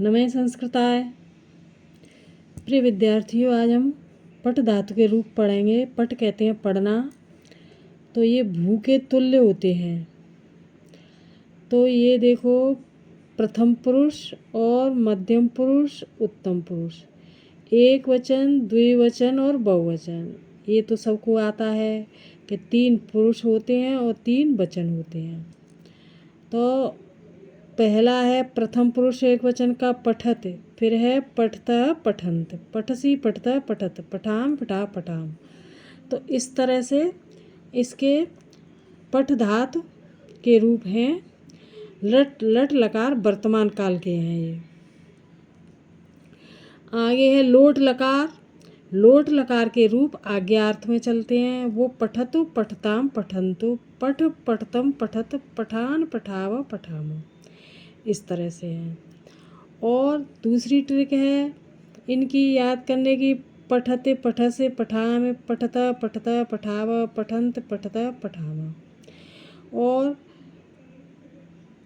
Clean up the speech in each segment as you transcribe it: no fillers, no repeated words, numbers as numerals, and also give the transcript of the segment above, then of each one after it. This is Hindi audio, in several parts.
नमः संस्कृताय। प्रिय विद्यार्थियों, आज हम पठ धातु के रूप पढ़ेंगे। पठ कहते हैं पढ़ना, तो ये भू के तुल्य होते हैं। तो ये देखो, प्रथम पुरुष और मध्यम पुरुष, उत्तम पुरुष, एक वचन, द्विवचन और बहुवचन। ये तो सबको आता है कि 3 पुरुष होते हैं और 3 वचन होते हैं। तो पहला है प्रथम पुरुष एक वचन का पठत, फिर है पठतः पठंत, पठसी पठतः पठत, पठाम पठा पठाम। तो इस तरह से इसके पठ धातु के रूप हैं। लट लट लकार वर्तमान काल के हैं ये। आगे है लोट लकार। लोट लकार के रूप आज्ञार्थ में चलते हैं। वो पठतु पठताम पठंतु, पठ पठतम पठत, पठान पठाव पठाम, इस तरह से है। और दूसरी ट्रिक है इनकी याद करने की, पठते पठसे पठाम, पठता पठता पठाव, पठंत पठता पठाम। और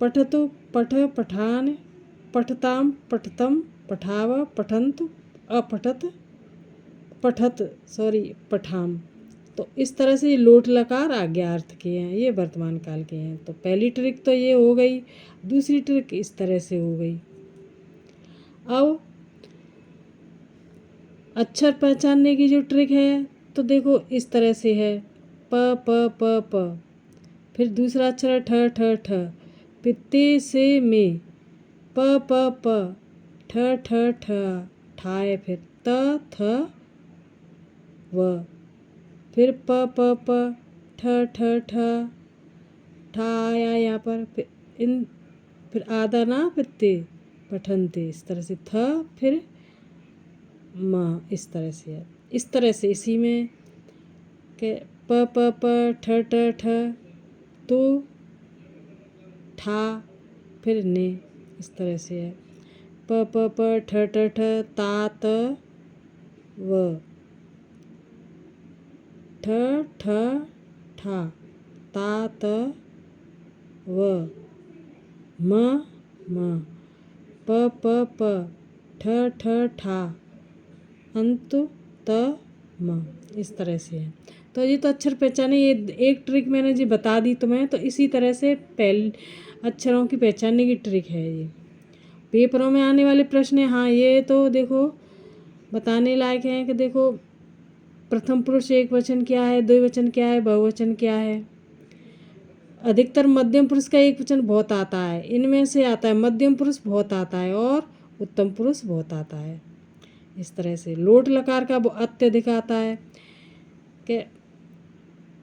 पठतु पठ पठान, पठताम पठतम पठाव, पठंत अपठत पठाम। तो इस तरह से लोट लकार आज्ञार्थ के हैं, ये वर्तमान काल के हैं। तो पहली ट्रिक तो ये हो गई। दूसरी ट्रिक इस तरह से हो गई। अब अक्षर पहचानने की जो ट्रिक है, तो देखो इस तरह से है। प प प प, फिर दूसरा अक्षर है ठ ठ ठ, पित्ते से में, प प प, ठ ठ ठ, ठाए, फिर त थ व, फिर प प प, ठ ठ ठ, ठा आया यहाँ पर, फिर आधा ना, फिर ते, पठनते, इस तरह से थ, फिर म, इस तरह से है। इस तरह से इसी में के प प प, ठ ठ ठ, तो, ठा, फिर ने, इस तरह से है। प प प, ठ ठ ठ, ता त व, ठ ठ ठा, ता त व, म म, प प प, ठ ठ ठा, अंत त म, इस तरह से है। तो ये तो अक्षर पहचाने, ये एक ट्रिक मैंने जी बता दी तुम्हें। तो इसी तरह से अक्षरों की पहचानने की ट्रिक है ये। पेपरों में आने वाले प्रश्न है। हाँ, ये तो देखो बताने लायक हैं कि देखो प्रथम पुरुष एक वचन क्या है, द्विवचन क्या है, बहुवचन क्या है। अधिकतर मध्यम पुरुष का एक वचन बहुत आता है। इनमें से आता है मध्यम पुरुष बहुत आता है और उत्तम पुरुष बहुत आता है। इस तरह से लोट लकार का अत्यधिक आता है कि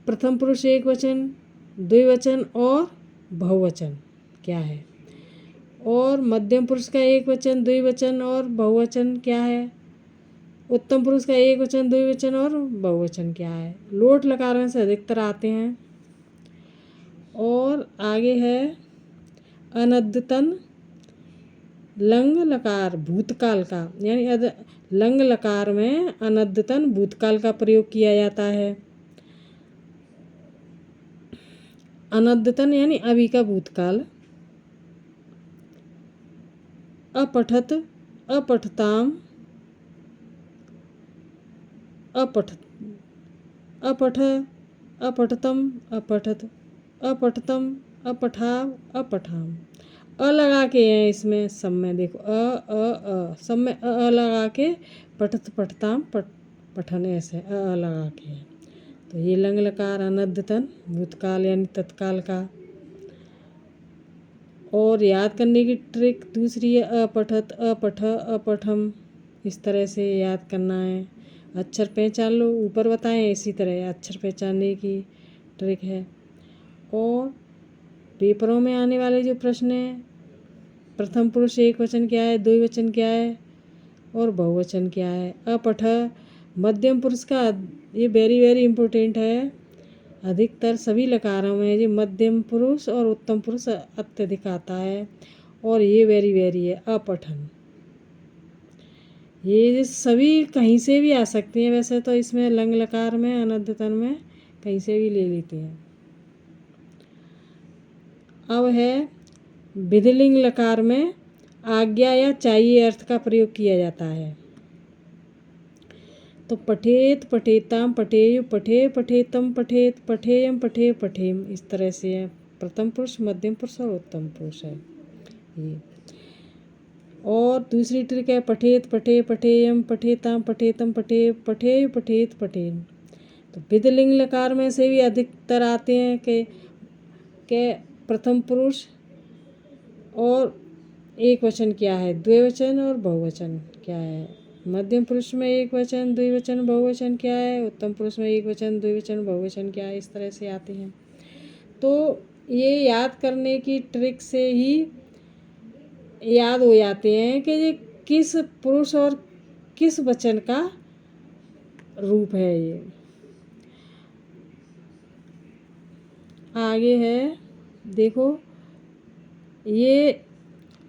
प्रथम पुरुष एक वचन, द्विवचन और बहुवचन क्या है। और मध्यम पुरुष का एक वचन, द्विवचन और बहुवचन क्या है। उत्तम पुरुष का एक वचन, द्विवचन और बहुवचन क्या है। लोट लकार में से अधिकतर आते हैं। और आगे है अनद्यतन लंग लकार भूतकाल का, यानी लंग लकार में अनद्यतन भूतकाल का प्रयोग किया जाता है। अनद्यतन यानी अभी का भूतकाल। अपठत, अपठताम, अपठ, अपठ, अपठतम, अपठत, अपठतम, अपठाव, अपठाम। अ लगा के हैं इसमें सब में, देखो सब में अ लगा के पठत पठताम पठन, ऐसे अ लगा के है। तो ये लंग लकार अनद्यतन भूतकाल यानी तत्काल का। और याद करने की ट्रिक दूसरी है अपठत, अपठ, अपठम, इस तरह से याद करना है। अक्षर पहचान लो, ऊपर बताएं इसी तरह अक्षर पहचानने की ट्रिक है। और पेपरों में आने वाले जो प्रश्न हैं, प्रथम पुरुष एक वचन क्या है, द्विवचन क्या है और बहुवचन क्या है। अपठ मध्यम पुरुष का, ये वेरी वेरी इम्पोर्टेंट है। अधिकतर सभी लकारों में ये मध्यम पुरुष और उत्तम पुरुष अत्यधिक आता है। और ये वेरी वेरी है अपठन। ये सभी कहीं से भी आ सकती हैं वैसे तो, इसमें लंग लकार में अनद्यतन में कहीं से भी ले लेते हैं। अब है विधिलिंग लकार में आज्ञा या चाहिए अर्थ का प्रयोग किया जाता है। तो पठेत, पठेताम, पठेयु, पठे, पठेतम, पठेत, पठेयम, पठे, पठेम, इस तरह से है। प्रथम पुरुष, मध्यम पुरुष और उत्तम पुरुष है ये। और दूसरी ट्रिक है पठेत, पठे, पठेयम, पठेताम, पठेतम, पठे, पठेयु, पठेत, पठेन। तो विधिलिंग लकार में से भी अधिकतर आते हैं के प्रथम पुरुष और एक वचन क्या है, द्विवचन और बहुवचन क्या है। मध्यम पुरुष में एक वचन, द्विवचन, बहुवचन क्या है। उत्तम पुरुष में एक वचन, द्विवचन, बहुवचन क्या है। इस तरह से आते हैं। तो ये याद करने की ट्रिक से ही याद हो जाते हैं कि ये किस पुरुष और किस वचन का रूप है। ये आगे है, देखो ये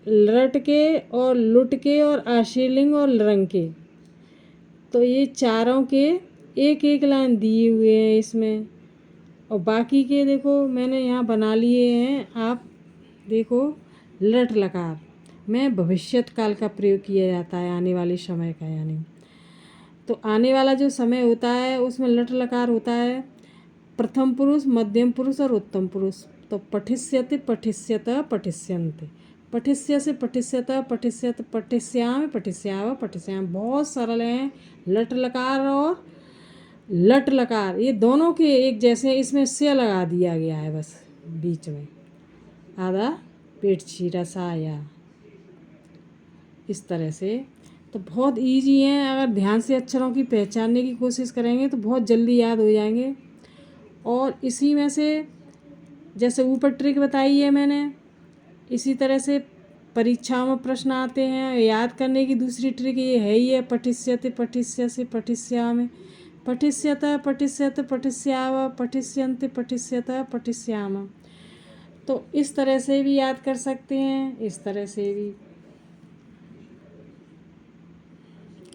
लट के और लुट के और आशीलिंग और लरंग के, तो ये चारों के एक एक लाइन दिए हुए हैं इसमें। और बाकी के देखो मैंने यहाँ बना लिए हैं। आप देखो लट लकार में भविष्यत काल का प्रयोग किया जाता है, आने वाले समय का, यानी तो आने वाला जो समय होता है उसमें लट लकार होता है प्रथम पुरुष, मध्यम पुरुष और उत्तम पुरुष। तो पठिष्यति, पठिष्यत, पठिष्यन्ति, पठिष्य से पठिष्यत, पठिष्यत, पठिष्यामि, पठिष्याव, पठिष्याम, बहुत सरल हैं। लट लकार और लट लकार ये दोनों के एक जैसे, इसमें से लगा दिया गया है बस बीच में आधा पेट चीरा सा या इस तरह से। तो बहुत इजी हैं, अगर ध्यान से अक्षरों की पहचानने की कोशिश करेंगे तो बहुत जल्दी याद हो जाएंगे। और इसी में से जैसे ऊपर ट्रिक बताई है मैंने, इसी तरह से परीक्षाओं में प्रश्न आते हैं। याद करने की दूसरी ट्रिक ये है ही है, पठिष्यति, पठिष्य से पठिष्यामि, पठिष्यत, पठिष्यत, पठिष्याव, पठिष्यन्ति, पठिष्यत, पठिष्याम। तो इस तरह से भी याद कर सकते हैं, इस तरह से भी।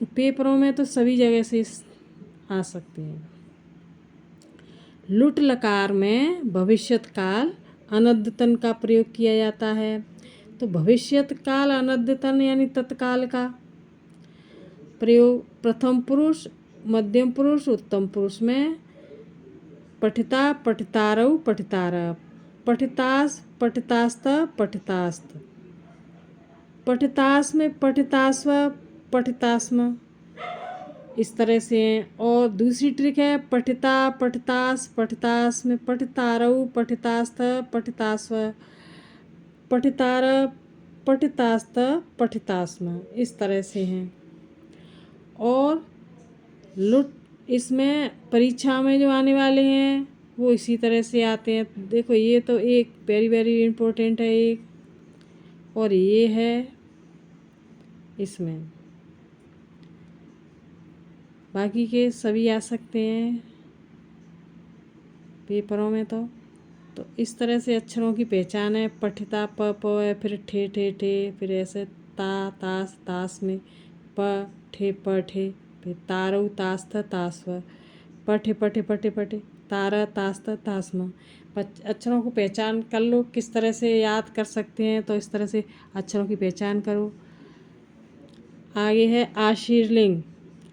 पेपरों में तो सभी जगह से आ सकते हैं। लुट लकार में भविष्यत काल अनद्यतन का प्रयोग किया जाता है। तो भविष्यत काल अनद्यतन यानी तत्काल का प्रयोग प्रथम पुरुष, मध्यम पुरुष, उत्तम पुरुष में पठिता, पठितारौ, पठितार, पठितास, पठितास्त, पठितास्त, पठितास में पठितास्व, पठितास्म, इस तरह से हैं। और दूसरी ट्रिक है पठिता, पठितास, पठितास में पठितारौ, पठितास्थ, पठितास्व, पठितार, पठितास्त, पठितास्म, इस तरह से हैं। और लुट इसमें परीक्षा में जो आने वाले हैं वो इसी तरह से आते हैं। देखो ये तो एक वेरी वेरी इम्पोर्टेंट है एक, और ये है इसमें, बाकी के सभी आ सकते हैं पेपरों में। तो इस तरह से अक्षरों की पहचान है। पठिता प प है, फिर ठे ठे ठे, फिर ऐसे ता तास तास में प ठे प ठे, फिर तारौ तास्थ तास्व, पठे पठे पठे पठे, तारा तास्थ तास्म। अक्षरों को पहचान कर लो किस तरह से याद कर सकते हैं, तो इस तरह से अक्षरों की पहचान करो। आगे है आशीर्लिंग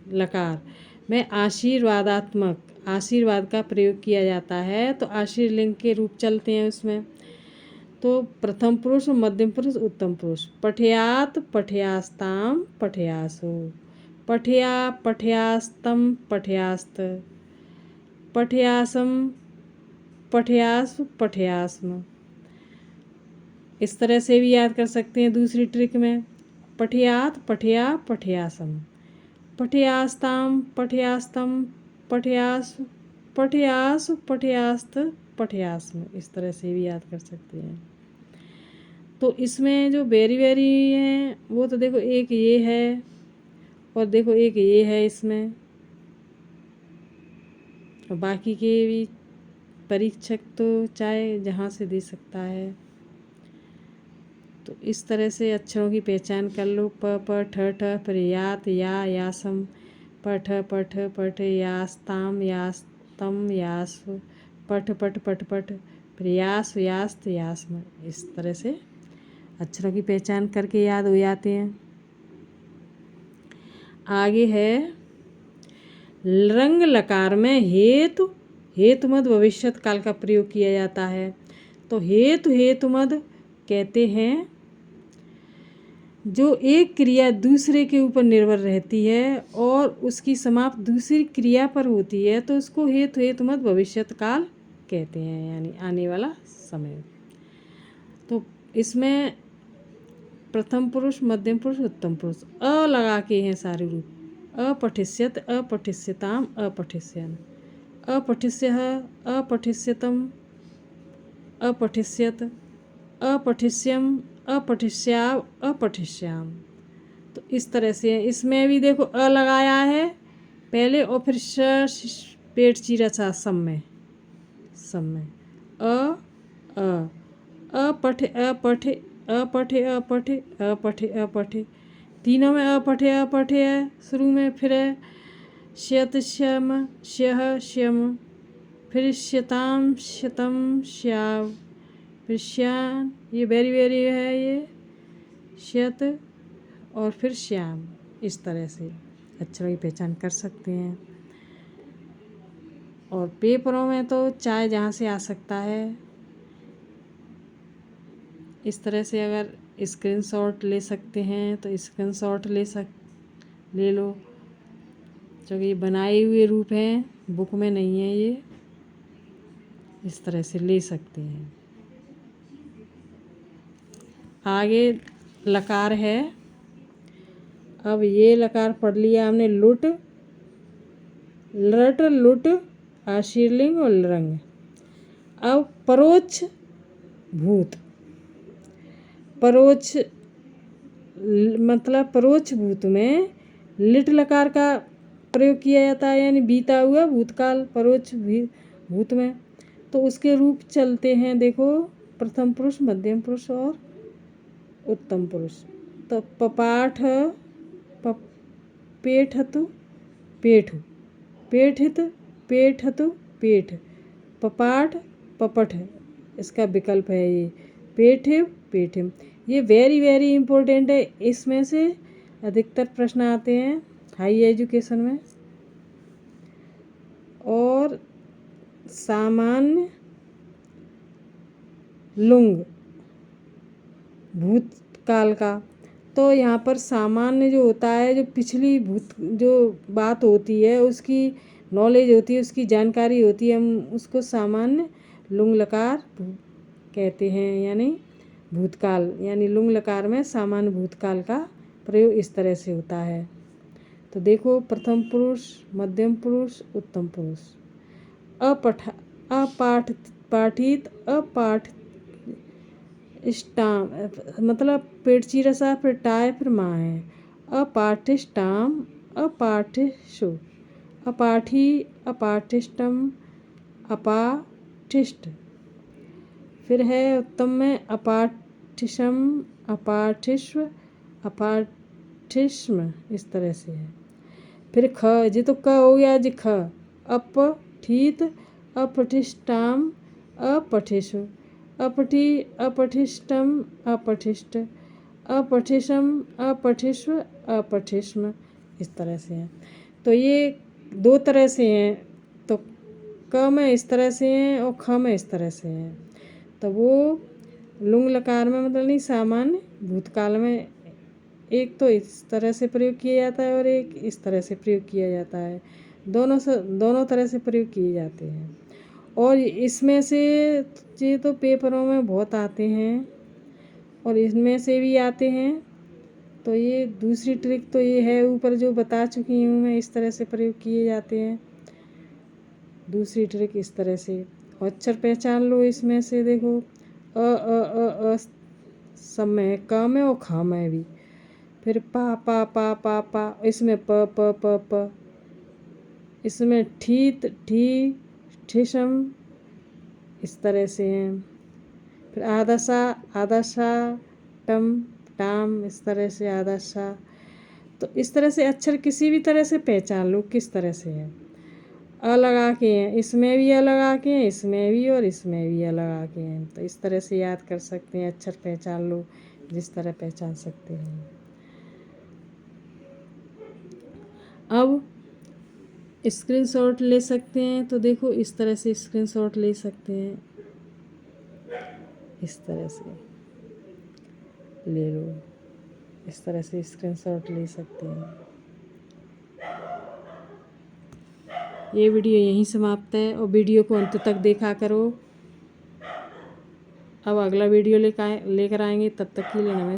लकार में आशीर्वादात्मक, आशीर्वाद का प्रयोग किया जाता है। तो आशीर्लिंग के रूप चलते हैं उसमें। तो प्रथम पुरुष, मध्यम पुरुष, उत्तम पुरुष। पठयात, पठयास्ताम, पठयासो, पठया, पठयास्तम, पठयास्त, पठयासम, पठयास, पठयास्म, इस तरह से भी याद कर सकते हैं दूसरी ट्रिक में। पठयात, पठया, पठयासम, पठयास्ताम, पठयास्तम, पठयास, पठयास, पठयास्त, पठयास्म, इस तरह से भी याद कर सकते हैं। तो इसमें जो वेरी वेरी हैं वो तो देखो एक ये है और देखो एक ये है इसमें, और बाकी के भी परीक्षक तो चाहे जहाँ से दे सकता है। तो इस तरह से अक्षरों की पहचान कर लो। प ठ ठ, फिर यात या यासम, पठ पठ पठ, यास्ताम यास्तम यास, पठ पठ पठ पठ, फिर यास यास्त यास्म, इस तरह से अक्षरों की पहचान करके याद हो जाते हैं। आगे है रंग लकार में हेतु हेतुमद भविष्यत काल का प्रयोग किया जाता है। तो हेतुमद कहते हैं जो एक क्रिया दूसरे के ऊपर निर्भर रहती है और उसकी समाप्त दूसरी क्रिया पर होती है, तो उसको हेतुमद भविष्यत काल कहते हैं, यानी आने वाला समय। तो इसमें प्रथम पुरुष, मध्यम पुरुष, उत्तम पुरुष अ लगा के हैं सारे रूप। अपठिष्यत, अपठिष्यताम, अपठिष्यन, अपठिष्यः, अपठिष्यतम, अपठिष्यत, अपठिष्यम, अपठिष्याव, अपठिष्याम। तो इस तरह से है। इसमें भी देखो अ लगाया है पहले और फिर पेट चीरा सा सम में अपठे अपठे अपठे अपठे अपठे अपठे, तीनों में अपठे अपठे है। शुरू में फिर है श्यत श्यम श्यः श्यम, फिर श्यताम श्यतम श्याव, फिर श्याम, ये वेरी वेरी है ये श्यत, और फिर श्याम। इस तरह से अक्षरों की पहचान कर सकते हैं। और पेपरों में तो चाहे जहाँ से आ सकता है, इस तरह से अगर स्क्रीनशॉट ले सकते हैं तो स्क्रीनशॉट ले लो, क्योंकि ये बनाए हुए रूप हैं, बुक में नहीं है ये। इस तरह से ले सकते हैं। आगे लकार है। अब ये लकार पढ़ लिया हमने, लुट, लट, लुट, आशीर्लिंग और लरंग। अब परोक्ष भूत, परोक्ष मतलब परोक्ष भूत में लिट लकार का प्रयोग किया जाता है, यानी बीता हुआ भूतकाल परोक्ष भूत में। तो उसके रूप चलते हैं, देखो प्रथम पुरुष, मध्यम पुरुष और उत्तम पुरुष। तो पपाठ, पेठतु, पेठु, पेठित, पेठतु, पेठ, पपाठ, पपठ, इसका विकल्प है ये पेठिव, पेठिम। ये वेरी वेरी इम्पोर्टेंट है। इसमें से अधिकतर प्रश्न आते हैं हाई एजुकेशन में। और सामान्य लुंग भूतकाल का, तो यहाँ पर सामान्य जो होता है, जो पिछली जो बात होती है उसकी नॉलेज होती है, उसकी जानकारी होती है, हम उसको सामान्य लुंग लकार कहते हैं, यानी भूतकाल, यानी लुंग लकार में सामान्य भूतकाल का प्रयोग इस तरह से होता है। तो देखो प्रथम पुरुष, मध्यम पुरुष, उत्तम पुरुष। पाठित, अपाठ, स्टाम मतलब पेट चीरसा, फिर टाय, फिर माँ है। अपाठिष्टाम, अपाठिषु, अपाठी, अपाठिष्टम, अपाठिष्ट। फिर है उत्तम में अपाठिषम, अपाठिष्व, अपाठिष्म। इस तरह से है। फिर ख, जी तो क हो गया जी ख। अपठित, अपठिष्टाम, अपठिषु, अपठि, अपठिष्टम, अपठिष्ट, अपठिषम, अपठिष्व, अपठिष्म। इस तरह से है। तो ये दो तरह से हैं। तो क में इस तरह से हैं और ख में इस तरह से हैं। तो वो लुंग लकार में मतलब नहीं, सामान्य भूतकाल में एक तो इस तरह से प्रयोग किया जाता है और एक इस तरह से प्रयोग किया जाता है। दोनों तरह से प्रयोग किए जाते हैं। और इसमें से ये तो पेपरों में बहुत आते हैं और इसमें से भी आते हैं। तो ये दूसरी ट्रिक तो ये है, ऊपर जो बता चुकी हूँ मैं, इस तरह से प्रयोग किए जाते हैं। दूसरी ट्रिक इस तरह से। और अक्षर पहचान लो इसमें से, देखो अ सब में, क में और ख में भी। फिर पा, इसमें प, इसमें ठीत, ठी, ठिसम। इस तरह से हैं। फिर आदशा, टम, टाम। इस तरह से आदशा। तो इस तरह से अक्षर किसी भी तरह से पहचान लो किस तरह से है। अ लगा के हैं, इसमें भी अ लगा के हैं, इसमें भी और इसमें भी अ लगा के हैं। तो इस तरह से याद कर सकते हैं, अक्षर पहचान लो जिस तरह पहचान सकते हैं। अब स्क्रीनशॉट ले सकते हैं, तो देखो इस तरह से स्क्रीनशॉट ले सकते हैं, इस तरह से ले लो, इस तरह से स्क्रीनशॉट ले सकते हैं। ये वीडियो यहीं समाप्त है और वीडियो को अंत तक देखा करो। अब अगला वीडियो लेकर आएंगे, तब तक के लिए नमस्कार।